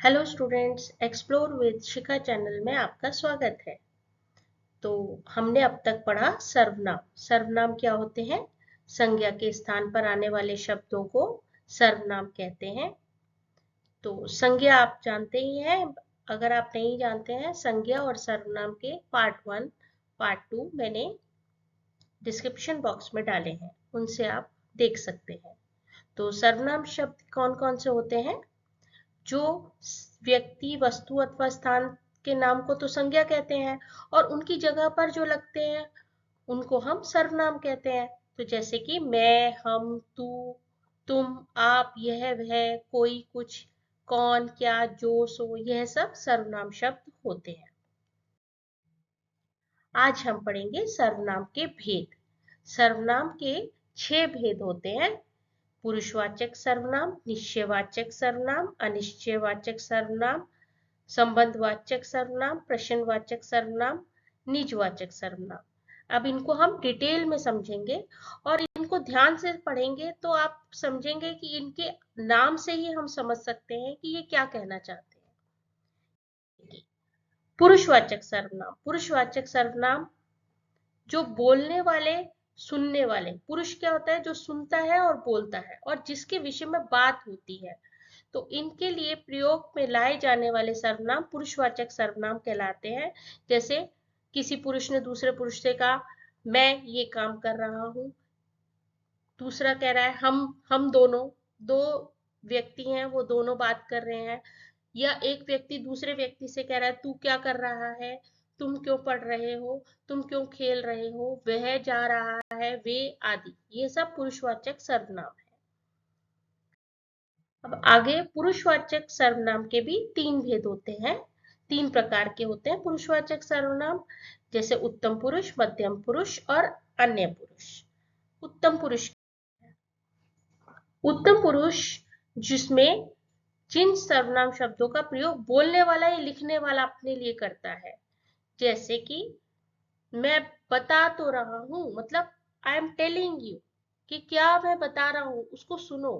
Hello students, explore with Shikha channel में आपका स्वागत है। तो हमने अब तक पढ़ा सर्वनाम। सर्वनाम क्या होते हैं? संज्ञा के स्थान पर आने वाले शब्दों को सर्वनाम कहते हैं। तो संज्ञा आप जानते ही हैं। अगर आप नहीं जानते हैं, संज्ञा और सर्वनाम के पार्ट 1 पार्ट 2 मैंने डिस्क्रिप्शन बॉक्स में डाले हैं, उनसे आप देख सकते हैं। तो सर्वनाम शब्द कौन कौन से होते हैं? जो व्यक्ति, वस्तु अथवा स्थान के नाम को तो संज्ञा कहते हैं, और उनकी जगह पर जो लगते हैं उनको हम सर्वनाम कहते हैं। तो जैसे कि मैं, हम, तू, तुम, आप, यह, वह, कोई, कुछ, कौन, क्या, जो, सो, यह सब सर्वनाम शब्द होते हैं। आज हम पढ़ेंगे सर्वनाम के भेद। सर्वनाम के 6 भेद होते हैं। पुरुषवाचक सर्वनाम, निश्चयवाचक सर्वनाम, अनिश्चयवाचक सर्वनाम, संबंधवाचक सर्वनाम, प्रश्नवाचक सर्वनाम, निजवाचक सर्वनाम। अब इनको हम डिटेल में समझेंगे और इनको ध्यान से पढ़ेंगे तो आप समझेंगे कि इनके नाम से ही हम समझ सकते हैं कि ये क्या कहना चाहते हैं। पुरुषवाचक सर्वनाम। पुरुषवाचक सर्वनाम जो बोलने वाले, सुनने वाले। पुरुष क्या होता है? जो सुनता है और बोलता है और जिसके विषय में बात होती है। तो इनके लिए प्रयोग में लाए जाने वाले सर्वनाम पुरुषवाचक सर्वनाम कहलाते हैं। जैसे किसी पुरुष ने दूसरे पुरुष से कहा, मैं ये काम कर रहा हूं। दूसरा कह रहा है, हम दोनों, दो व्यक्ति हैं, वो दोनों बात कर रहे हैं। या एक व्यक्ति दूसरे व्यक्ति से कह रहा है, तू क्या कर रहा है, तुम क्यों पढ़ रहे हो, तुम क्यों खेल रहे हो, वह जा रहा है, वे, आदि। ये सब पुरुषवाचक सर्वनाम है। अब आगे पुरुषवाचक सर्वनाम के भी 3 भेद होते हैं। 3 प्रकार के होते हैं पुरुषवाचक सर्वनाम, जैसे उत्तम पुरुष, मध्यम पुरुष और अन्य पुरुष। उत्तम पुरुष। उत्तम पुरुष जिसमें जिन सर्वनाम शब्दों का प्रयोग बोलने वाला या लिखने वाला अपने लिए करता है। जैसे कि मैं बता तो रहा हूं, मतलब आई एम टेलिंग यू, कि क्या मैं बता रहा हूं उसको सुनो।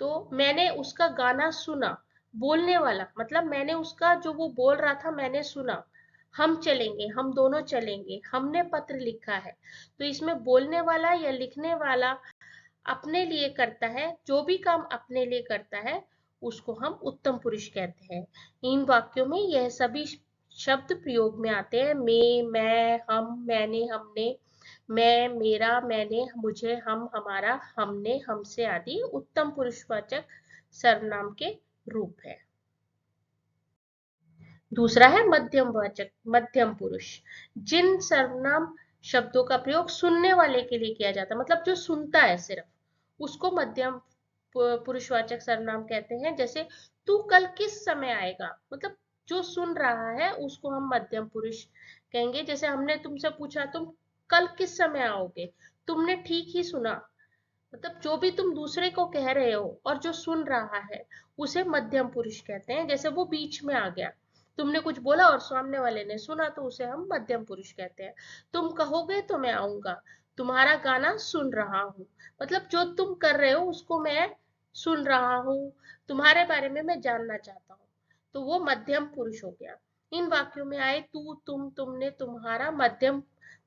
तो मैंने उसका गाना सुना। बोलने वाला मतलब मैंने उसका जो वो बोल रहा था मैंने सुना। हम चलेंगे, हम दोनों चलेंगे, हमने पत्र लिखा है। तो इसमें बोलने वाला या लिखने वाला अपने लिए करता है। जो भी काम अपने लिए करता है उसको हम उत्तम पुरुष कहते हैं। इन वाक्यों में यह सभी शब्द प्रयोग में आते हैं। मैं, हम, मैंने, हमने, मैं, मेरा, मैंने, मुझे, हम, हमारा, हमने, हमसे आदि उत्तम पुरुषवाचक सर्वनाम के रूप है। दूसरा है मध्यम वाचक, मध्यम पुरुष। जिन सर्वनाम शब्दों का प्रयोग सुनने वाले के लिए किया जाता है, मतलब जो सुनता है सिर्फ, उसको मध्यम पुरुषवाचक सर्वनाम कहते हैं। जैसे तू कल किस समय आएगा, मतलब जो सुन रहा है उसको हम मध्यम पुरुष कहेंगे। जैसे हमने तुमसे पूछा, तुम कल किस समय आओगे, तुमने ठीक ही सुना। मतलब जो भी तुम दूसरे को कह रहे हो और जो सुन रहा है उसे मध्यम पुरुष कहते हैं। जैसे वो बीच में आ गया, तुमने कुछ बोला और सामने वाले ने सुना, तो उसे हम मध्यम पुरुष कहते हैं। तुम कहोगे तो मैं आऊंगा, तुम्हारा गाना सुन रहा हूँ, मतलब जो तुम कर रहे हो उसको मैं सुन रहा हूँ, तुम्हारे बारे में मैं जानना चाहता हूँ। तो वो मध्यम पुरुष हो गया। इन वाक्यों में आए तू, तुम, तुमने, तुम्हारा मध्यम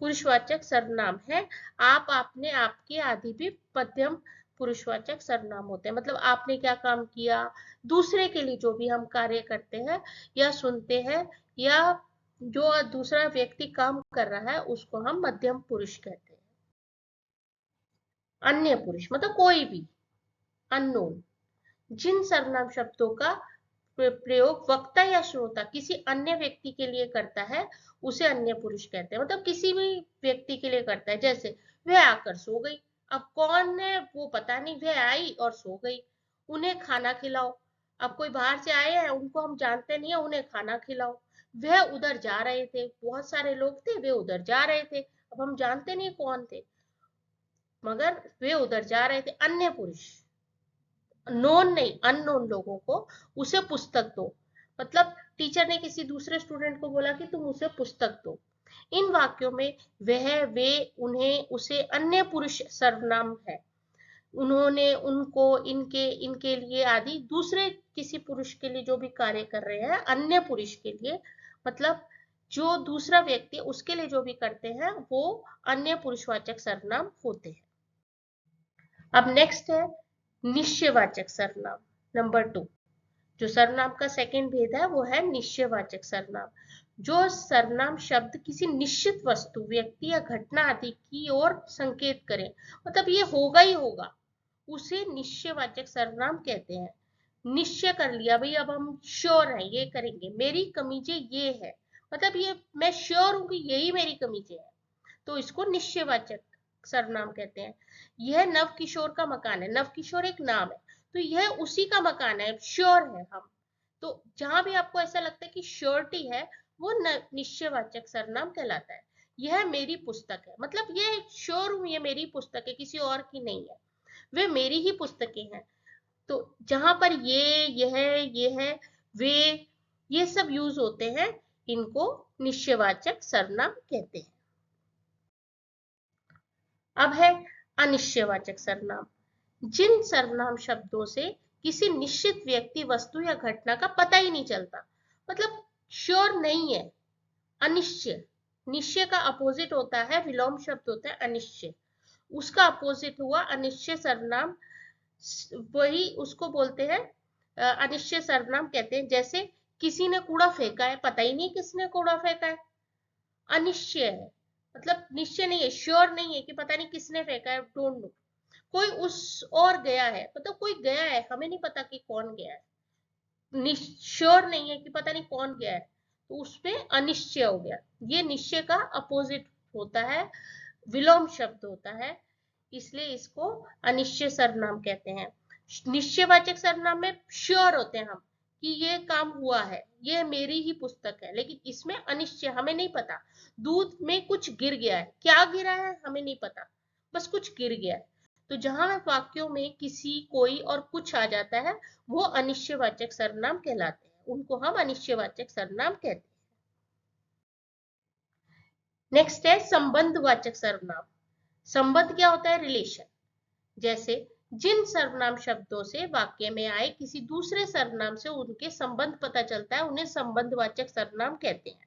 पुरुषवाचक सर्वनाम है। आप, आपने, आपके आदि भी मध्यम पुरुषवाचक सर्वनाम होते हैं। मतलब आपने क्या काम किया, दूसरे के लिए जो भी हम कार्य करते हैं या सुनते हैं, या जो दूसरा व्यक्ति काम कर रहा है उसको हम मध्यम पुरुष कहते हैं। अन्य पुरुष मतलब कोई भी, अननोन। जिन सर्वनाम शब्दों का प्रयोग वक्ता या श्रोता किसी अन्य व्यक्ति के लिए करता है उसे अन्य पुरुष कहते हैं। मतलब किसी भी व्यक्ति के लिए करता है। जैसे वह आकर सो गई। अब कौन है वो पता नहीं, वह आई और सो गई। उन्हें खाना खिलाओ। अब कोई बाहर से आए हैं, उनको हम जानते नहीं है, उन्हें खाना खिलाओ। वह उधर जा रहे थे, बहुत सारे लोग थे, वे उधर जा रहे थे। अब हम जानते नहीं कौन थे, मगर वे उधर जा रहे थे। अन्य पुरुष, नोन नहीं, अननोन लोगों को उसे पुस्तक दो। मतलब टीचर ने किसी दूसरे स्टूडेंट को बोला कि तुम उसे पुस्तक दो। इन वाक्यों में वह, वे, उन्हें, उसे अन्य पुरुष सर्वनाम है। उन्होंने, उनको, इनके, इनके लिए आदि, दूसरे किसी पुरुष के लिए जो भी कार्य कर रहे हैं, अन्य पुरुष के लिए, मतलब जो दूसरा व्यक्ति उसके लिए जो भी करते हैं वो अन्य पुरुषवाचक सर्वनाम होते हैं। अब नेक्स्ट है निश्चयवाचक सर्वनाम नंबर 2। जो सर्वनाम का सेकंड भेद है वो है निश्चयवाचक सर्वनाम। जो सर्वनाम शब्द किसी निश्चित वस्तु, व्यक्ति या घटना आदि की ओर संकेत करें, मतलब ये होगा ही होगा, उसे निश्चयवाचक सर्वनाम कहते हैं। निश्चय कर लिया भाई, अब हम श्योर हैं ये करेंगे, मेरी कमीजें ये है, मतलब ये मैं श्योर हूं कि यही मेरी कमीजें है, तो इसको निश्चयवाचक सर्वनाम कहते हैं। यह नव किशोर का मकान है, नव किशोर एक नाम है, तो यह उसी का मकान है, श्योर है हम। तो जहां भी आपको ऐसा लगता है कि श्योरिटी है, वो निश्चयवाचक सर्वनाम कहलाता है। यह मेरी पुस्तक है, मतलब ये श्योर हूं ये मेरी पुस्तक है, किसी और की नहीं है, वे मेरी ही पुस्तकें हैं। तो जहां पर ये है, वे, ये सब यूज होते हैं, इनको निश्चयवाचक सर्वनाम कहते हैं। अब है अनिश्चयवाचक सर्वनाम। जिन सर्वनाम शब्दों से किसी निश्चित व्यक्ति, वस्तु या घटना का पता ही नहीं चलता, मतलब श्योर नहीं है, अनिश्चय। निश्चय का अपोजिट होता है, विलोम शब्द होता है अनिश्चय, उसका अपोजिट हुआ अनिश्चय सर्वनाम, वही उसको बोलते हैं अनिश्चय सर्वनाम कहते हैं। जैसे किसी ने कूड़ा फेंका है, पता ही नहीं किसने कूड़ा फेंका है, अनिश्चय है, मतलब निश्चय नहीं है, श्योर नहीं है कि पता नहीं किसने फेंका है, डोंट नो। कोई उस और गया है, मतलब कोई गया है, हमें नहीं पता कि कौन गया है, श्योर नहीं है कि पता नहीं कौन गया है, तो उसमें अनिश्चय हो गया। ये निश्चय का अपोजिट होता है, विलोम शब्द होता है, इसलिए इसको अनिश्चय सर्वनाम कहते हैं। निश्चयवाचक सर्वनाम में श्योर होते हैं हम कि ये काम हुआ है, ये मेरी ही पुस्तक है, लेकिन इसमें अनिश्चय, हमें नहीं पता, दूध में कुछ गिर गया है, क्या गिरा है हमें नहीं पता, बस कुछ गिर गया है। तो जहां वाक्यों में किसी, कोई और कुछ आ जाता है, वो अनिश्चयवाचक सर्वनाम कहलाते हैं, उनको हम अनिश्चयवाचक सर्वनाम कहते हैं। नेक्स्ट है संबंधवाचक सर्वनाम। संबंध क्या होता है? रिलेशन। जैसे जिन सर्वनाम शब्दों से वाक्य में आए किसी दूसरे सर्वनाम से उनके संबंध पता चलता है, उन्हें संबंधवाचक सर्वनाम कहते हैं।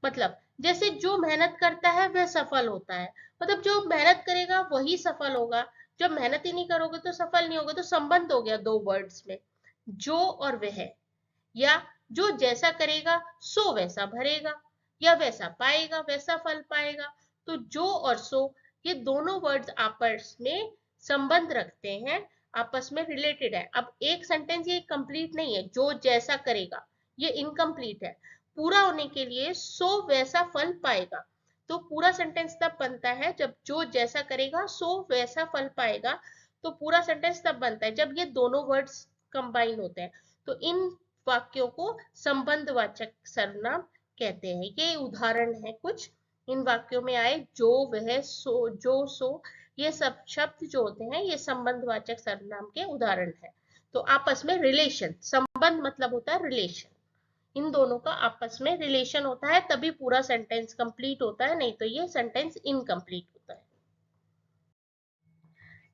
मतलब जैसे जो मेहनत करता है वह सफल होता है, मतलब जो मेहनत करेगा वही सफल होगा, जब मेहनत ही नहीं करोगे तो सफल नहीं होगा, तो संबंध हो गया दो वर्ड्स में, जो और वह। या जो जैसा करेगा सो वैसा भरेगा, या वैसा पाएगा वैसा फल पाएगा। तो जो और सो, ये दोनों वर्ड्स आपस में संबंध रखते हैं, आपस में रिलेटेड है। अब एक सेंटेंस ये कंप्लीट नहीं है, जो जैसा करेगा ये इनकम्प्लीट है, पूरा होने के लिए सो वैसा फल पाएगा। तो पूरा सेंटेंस तब बनता है जब जो जैसा करेगा सो वैसा फल पाएगा, तो पूरा सेंटेंस तब बनता है जब ये दोनों वर्ड्स कंबाइन होते हैं। तो इन वाक्यों को संबंधवाचक सर्वनाम कहते हैं। ये उदाहरण है कुछ, इन वाक्यों में आए जो, वह, सो, जो, सो, ये सब शब्द जो होते हैं ये संबंधवाचक सर्वनाम के उदाहरण है। तो आपस में रिलेशन, संबंध मतलब होता है रिलेशन, इन दोनों का आपस में रिलेशन होता है, तभी पूरा सेंटेंस कंप्लीट होता है, नहीं तो ये सेंटेंस इनकम्प्लीट होता है।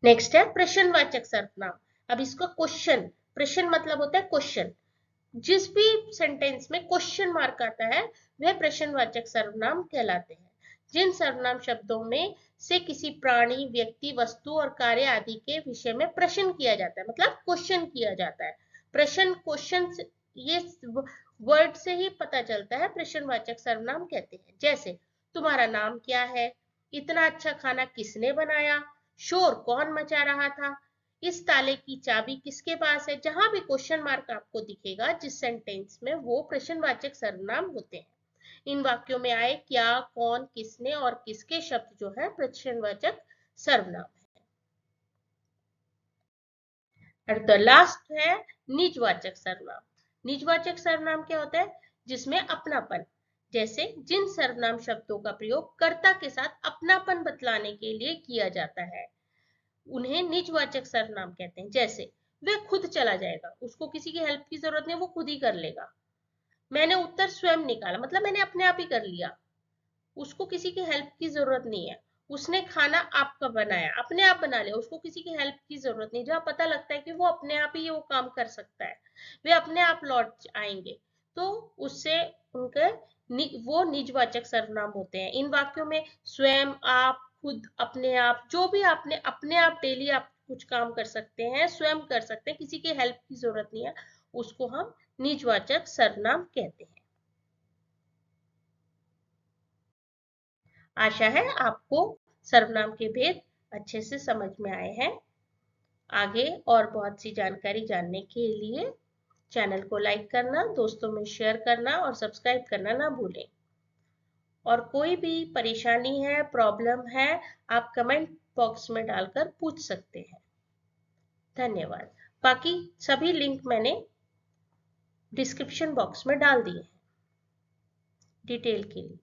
नेक्स्ट है प्रश्नवाचक सर्वनाम। अब इसका क्वेश्चन, प्रश्न मतलब होता है क्वेश्चन, जिस भी सेंटेंस में क्वेश्चन मार्क आता है वह प्रश्नवाचक सर्वनाम कहलाते हैं। जिन सर्वनाम शब्दों में से किसी प्राणी, व्यक्ति, वस्तु और कार्य आदि के विषय में प्रश्न किया जाता है, मतलब क्वेश्चन किया जाता है। प्रश्न, क्वेश्चन, ये वर्ड से ही पता चलता है, प्रश्नवाचक सर्वनाम कहते हैं। जैसे तुम्हारा नाम क्या है, इतना अच्छा खाना किसने बनाया, शोर कौन मचा रहा था, इस ताले की चाबी किसके पास है। जहां भी क्वेश्चन मार्क आपको दिखेगा जिस सेंटेंस में, वो प्रश्नवाचक सर्वनाम होते हैं। इन वाक्यों में आए क्या, कौन, किसने और किसके शब्द जो है प्रश्नवाचक सर्वनाम है। और द लास्ट है निजवाचक सर्वनाम। निजवाचक सर्वनाम क्या होता है? जिसमें अपनापन, जैसे जिन सर्वनाम शब्दों का प्रयोग कर्ता के साथ अपनापन बतलाने के लिए किया जाता है, उन्हें निजवाचक सर्वनाम कहते हैं। जैसे वह खुद चला जाएगा, उसको किसी की हेल्प की जरूरत नहीं, वो खुद ही कर लेगा। मैंने उत्तर स्वयं निकाला, मतलब मैंने अपने आप ही कर लिया, उसको किसी की हेल्प की जरूरत नहीं है। उसने खाना आपका बनाया, अपने आप बना लिया, उसको किसी की हेल्प की जरूरत नहीं। जहाँ पता लगता है कि वो अपने आप ही वो काम कर सकता है, वे अपने आप लौट आएंगे, तो उससे उनके वो निजवाचक सर्वनाम होते हैं। इन वाक्यों में स्वयं, आप, खुद, अपने आप, जो भी आपने अपने आप डेली आप कुछ काम कर सकते हैं, स्वयं कर सकते हैं, किसी की हेल्प की जरूरत नहीं है, उसको हम निजवाचक सर्वनाम कहते हैं। आशा है आपको सर्वनाम के भेद अच्छे से समझ में आए हैं। आगे और बहुत सी जानकारी जानने के लिए चैनल को लाइक करना, दोस्तों में शेयर करना और सब्सक्राइब करना ना भूलें। और कोई भी परेशानी है, प्रॉब्लम है, आप कमेंट बॉक्स में डालकर पूछ सकते हैं। धन्यवाद। बाकी सभी लिंक मैंने डिस्क्रिप्शन बॉक्स में डाल दिए हैं डिटेल के लिए।